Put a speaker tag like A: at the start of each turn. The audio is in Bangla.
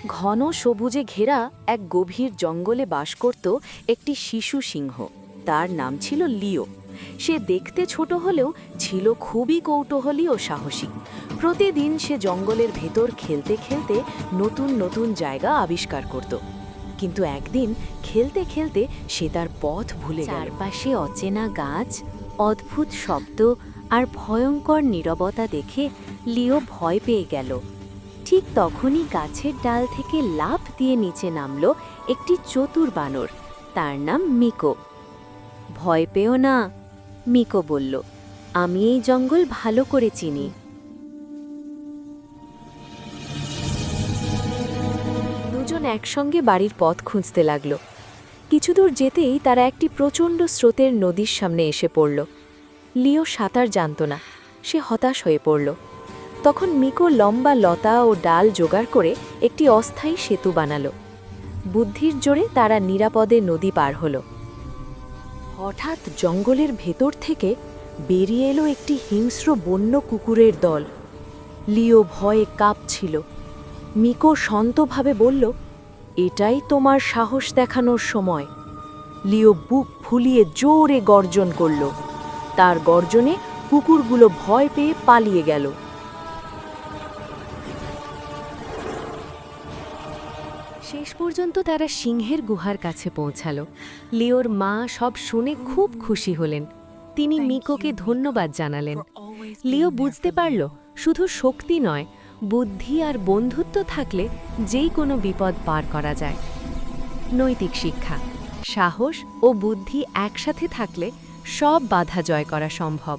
A: ঘন সবুজে ঘেরা এক গভীর জঙ্গলে বাস করত একটি শিশু সিংহ। তার নাম ছিল লিও। সে দেখতে ছোট হলেও ছিল খুবই কৌতূহলী ও সাহসী। প্রতিদিন সে জঙ্গলের ভেতর খেলতে খেলতে নতুন নতুন জায়গা আবিষ্কার করত। কিন্তু একদিন খেলতে খেলতে সে তার পথ ভুলে গেল।
B: চারপাশে অচেনা গাছ, অদ্ভুত শব্দ আর ভয়ঙ্কর নীরবতা দেখে লিও ভয় পেয়ে গেল। ঠিক তখনই গাছের ডাল থেকে লাফ দিয়ে নিচে নামল একটি চতুর বানর। তার নাম মিকো। ভয় পেও না, মিকো বলল, আমি এই জঙ্গল ভালো করে চিনি।
A: দুজন একসঙ্গে বাড়ির পথ খুঁজতে লাগল। কিছু দূর যেতেই তারা একটি প্রচণ্ড স্রোতের নদীর সামনে এসে পড়ল। লিও সাঁতার জানত না, সে হতাশ হয়ে পড়ল। তখন মিকো লম্বা লতা ও ডাল জোগাড় করে একটি অস্থায়ী সেতু বানালো। বুদ্ধির জোরে তারা নিরাপদে নদী পার হল। হঠাৎ জঙ্গলের ভেতর থেকে বেরিয়ে এলো একটি হিংস্র বন্য কুকুরের দল। লিও ভয়ে কাঁপছিল। মিকো শান্তভাবে বলল, এটাই তোমার সাহস দেখানোর সময়। লিও বুক ফুলিয়ে জোরে গর্জন করল। তার গর্জনে কুকুরগুলো ভয় পেয়ে পালিয়ে গেল। শেষ পর্যন্ত তারা সিংহের গুহার কাছে পৌঁছালো। লিওর মা সব শুনে খুব খুশি হলেন। তিনি মিকোকে ধন্যবাদ জানালেন। লিও বুঝতে পারল, শুধু শক্তি নয়, বুদ্ধি আর বন্ধুত্ব থাকলে যেই কোনো বিপদ পার করা যায়। নৈতিক শিক্ষা: সাহস ও বুদ্ধি একসাথে থাকলে সব বাধা জয় করা সম্ভব।